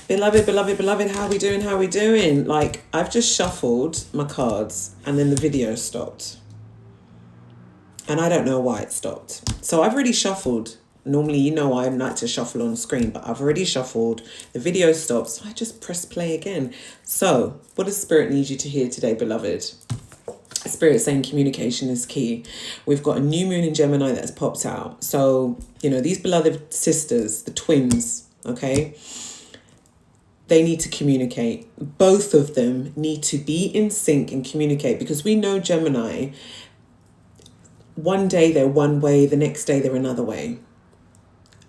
Beloved, beloved, beloved, how we doing? How we doing? Like, I've just shuffled my cards and then the video stopped. And I don't know why it stopped. So I've already shuffled. Normally, you know, I like to shuffle on screen, but I've already shuffled. The video stopped, so I just press play again. So, what does Spirit need you to hear today, beloved? Spirit saying communication is key. We've got a new moon in Gemini that's popped out. So, you know, these beloved sisters, the twins, okay? They need to communicate. Both of them need to be in sync and communicate, because we know Gemini, one day they're one way, the next day they're another way.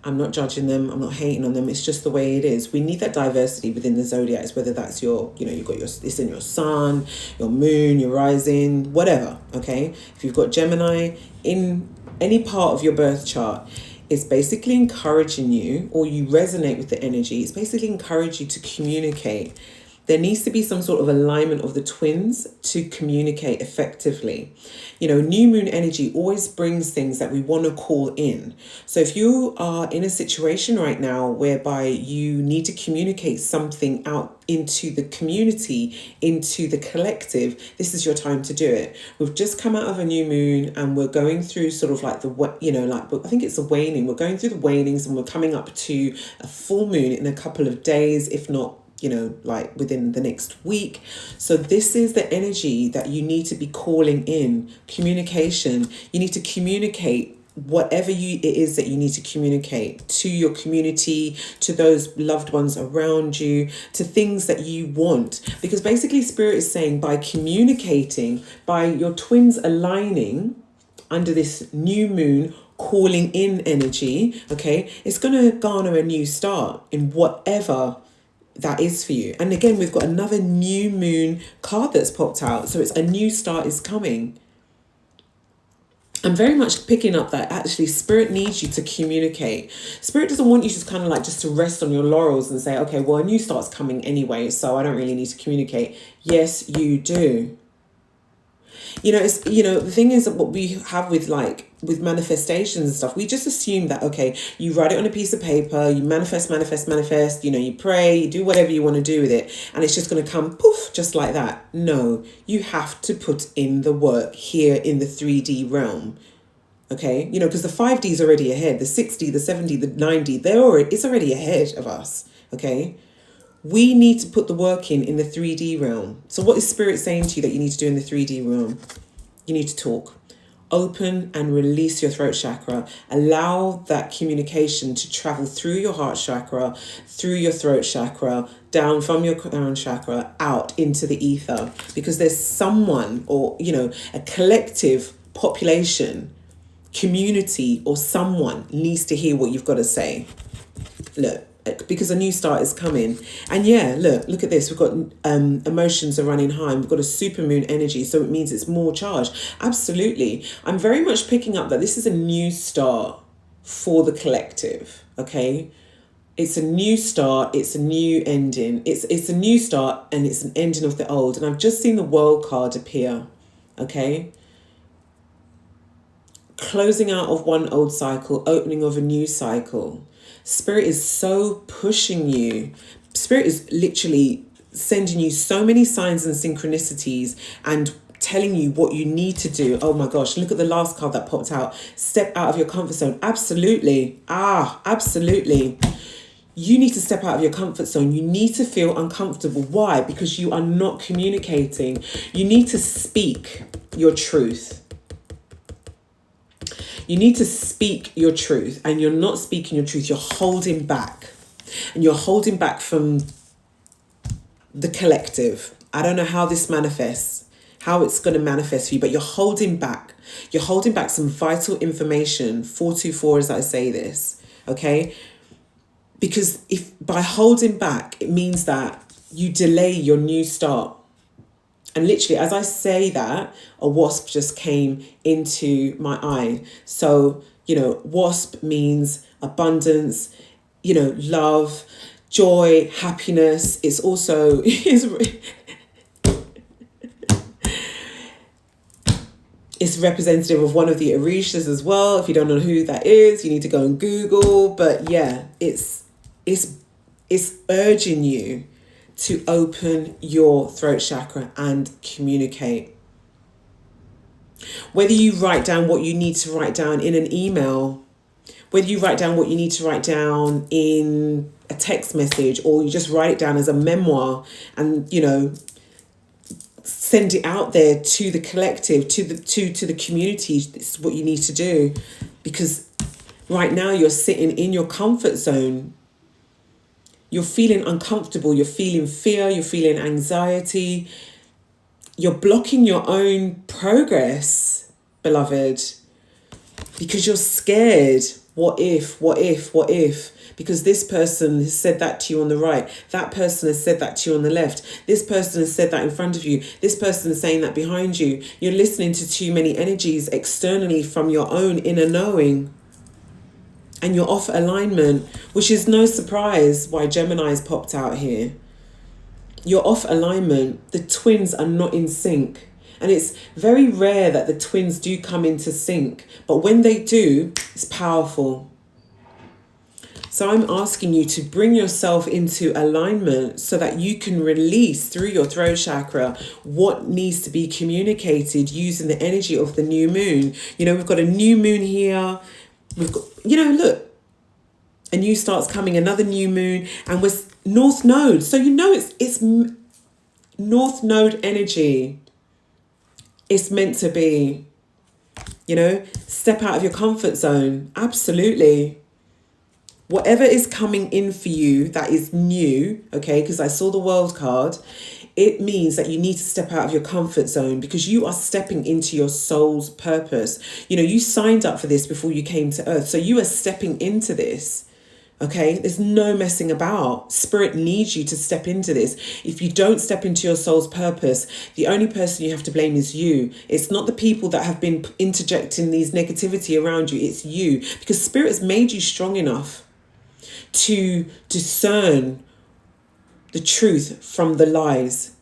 I'm not judging them. I'm not hating on them. It's just the way it is. We need that diversity within the zodiacs, whether that's your, you know, you've got your, it's in your sun, your moon, your rising, whatever. Okay. If you've got Gemini in any part of your birth chart, it's basically encouraging you, or you resonate with the energy. It's basically encourage you to communicate. There needs to be some sort of alignment of the twins to communicate effectively. You know, new moon energy always brings things that we want to call in. So if you are in a situation right now whereby you need to communicate something out into the community, into the collective, this is your time to do it. We've just come out of a new moon and we're going through sort of like the, you know, like, I think it's a waning. We're going through the wanings and we're coming up to a full moon in a couple of days, if not, you know, like within the next week. So this is the energy that you need to be calling in. Communication. You need to communicate whatever it is that you need to communicate to your community, to those loved ones around you, to things that you want. Because basically Spirit is saying, by communicating, by your twins aligning under this new moon, calling in energy, okay, it's going to garner a new start in whatever that is for you. And again, we've got another new moon card that's popped out. So it's a new start is coming. I'm very much picking up that actually Spirit needs you to communicate. Spirit doesn't want you to kind of like just to rest on your laurels and say, okay, well, a new start's coming anyway, so I don't really need to communicate. Yes, you do. You know, it's, you know, the thing is that what we have with like with manifestations and stuff, we just assume that, okay, you write it on a piece of paper, you manifest, you know, you pray, you do whatever you want to do with it, and it's just going to come poof, just like that. No, you have to put in the work here in the 3D realm. Okay, you know, because the 5D is already ahead, the 60, the 70, the 90, it's already ahead of us. Okay. We need to put the work in the 3D realm. So what is Spirit saying to you that you need to do in the 3D realm? You need to talk. Open and release your throat chakra. Allow that communication to travel through your heart chakra, through your throat chakra, down from your crown chakra, out into the ether. Because there's someone, or, you know, a collective population, community, or someone needs to hear what you've got to say. Look. Because a new start is coming. And yeah, look at this. We've got emotions are running high. We've got a super moon energy. So it means it's more charged. Absolutely. I'm very much picking up that this is a new start for the collective. Okay. It's a new start. It's a new ending. It's a new start and it's an ending of the old. And I've just seen the World card appear. Okay. Closing out of one old cycle, opening of a new cycle. Spirit is so pushing you. Spirit is literally sending you so many signs and synchronicities and telling you what you need to do. Oh my gosh, look at the last card that popped out. Step out of your comfort zone. Absolutely. Absolutely. You need to step out of your comfort zone. You need to feel uncomfortable. Why? Because you are not communicating. You need to speak your truth. You need to speak your truth, and you're not speaking your truth. You're holding back, and you're holding back from the collective. I don't know how this manifests, how it's going to manifest for you, but you're holding back. You're holding back some vital information. 424 as I say this, okay? Because if by holding back, it means that you delay your new start. And literally, as I say that, a wasp just came into my eye. So, you know, wasp means abundance, you know, love, joy, happiness. It's also, it's representative of one of the Orishas as well. If you don't know who that is, you need to go and Google. But yeah, it's it's urging you to open your throat chakra and communicate. Whether you write down what you need to write down in an email, whether you write down what you need to write down in a text message, or you just write it down as a memoir and, you know, send it out there to the collective, to the community. This is what you need to do, because right now you're sitting in your comfort zone. You're feeling uncomfortable, you're feeling fear, you're feeling anxiety. You're blocking your own progress, beloved, because you're scared. What if? Because this person has said that to you on the right. That person has said that to you on the left. This person has said that in front of you. This person is saying that behind you. You're listening to too many energies externally from your own inner knowing. And you're off alignment, which is no surprise why Gemini's popped out here. You're off alignment. The twins are not in sync. And it's very rare that the twins do come into sync. But when they do, it's powerful. So I'm asking you to bring yourself into alignment so that you can release through your throat chakra what needs to be communicated using the energy of the new moon. You know, we've got a new moon here. We've got, you know, look, a new start's coming, another new moon, and we're North Node. So you know it's North Node energy. It's meant to be, you know, step out of your comfort zone. Absolutely. Whatever is coming in for you that is new, okay, because I saw the World card, it means that you need to step out of your comfort zone because you are stepping into your soul's purpose. You know, you signed up for this before you came to Earth. So you are stepping into this. Okay, there's no messing about. Spirit needs you to step into this. If you don't step into your soul's purpose, the only person you have to blame is you. It's not the people that have been interjecting these negativity around you. It's you, because Spirit has made you strong enough to discern the truth from the lies.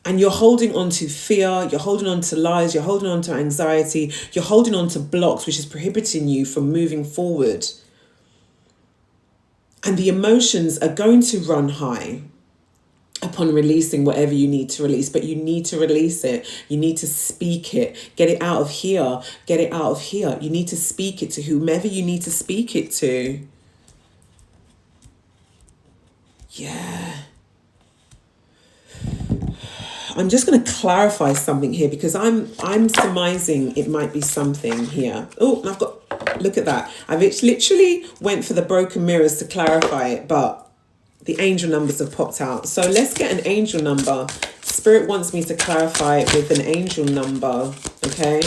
And you're holding on to fear, you're holding on to lies, you're holding on to anxiety, you're holding on to blocks, which is prohibiting you from moving forward. And the emotions are going to run high upon releasing whatever you need to release, but you need to release it. You need to speak it. Get it out of here. Get it out of here. You need to speak it to whomever you need to speak it to. Yeah. I'm just going to clarify something here because I'm surmising it might be something here. Oh, and I've got, look at that. I've literally went for the broken mirrors to clarify it, but the angel numbers have popped out. So let's get an angel number. Spirit wants me to clarify it with an angel number, okay?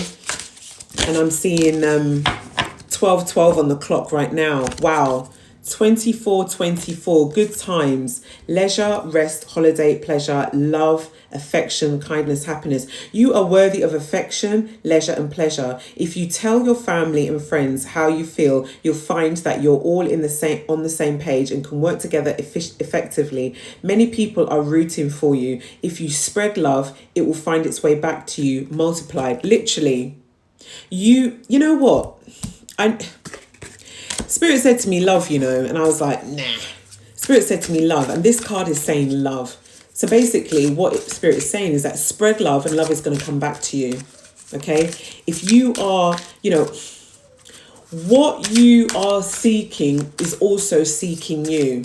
And I'm seeing 1212 on the clock right now. Wow. 2424, good times, leisure, rest, holiday, pleasure, love, affection, kindness, happiness. You are worthy of affection, leisure, and pleasure. If you tell your family and friends how you feel, you'll find that you're all on the same page and can work together effectively. Many people are rooting for you. If you spread love, it will find its way back to you multiplied. Literally, you know what? Spirit said to me, love, you know, and I was like, nah. Spirit said to me, love, and this card is saying love. So basically what Spirit is saying is that spread love and love is going to come back to you, okay? If you are, you know, what you are seeking is also seeking you.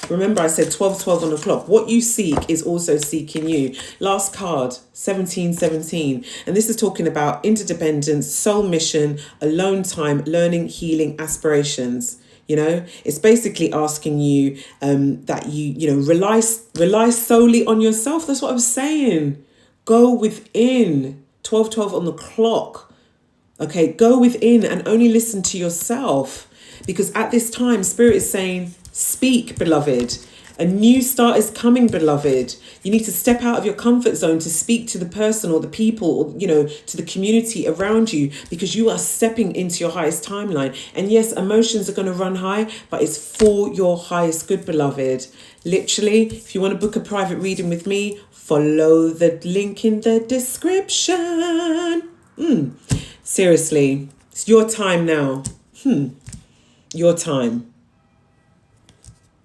Remember I said 1212 on the clock. What you seek is also seeking you. Last card, 1717. And this is talking about interdependence, soul mission, alone time, learning, healing, aspirations. You know, it's basically asking you that you know, rely solely on yourself. That's what I was saying. Go within. 1212 on the clock. Okay, go within and only listen to yourself. Because at this time, Spirit is saying, speak, beloved. A new start is coming, beloved. You need to step out of your comfort zone to speak to the person or the people or, you know, to the community around you, because you are stepping into your highest timeline. And yes, emotions are going to run high, but it's for your highest good, beloved. Literally, if you want to book a private reading with me, follow the link in the description. Seriously, it's your time now. Your time.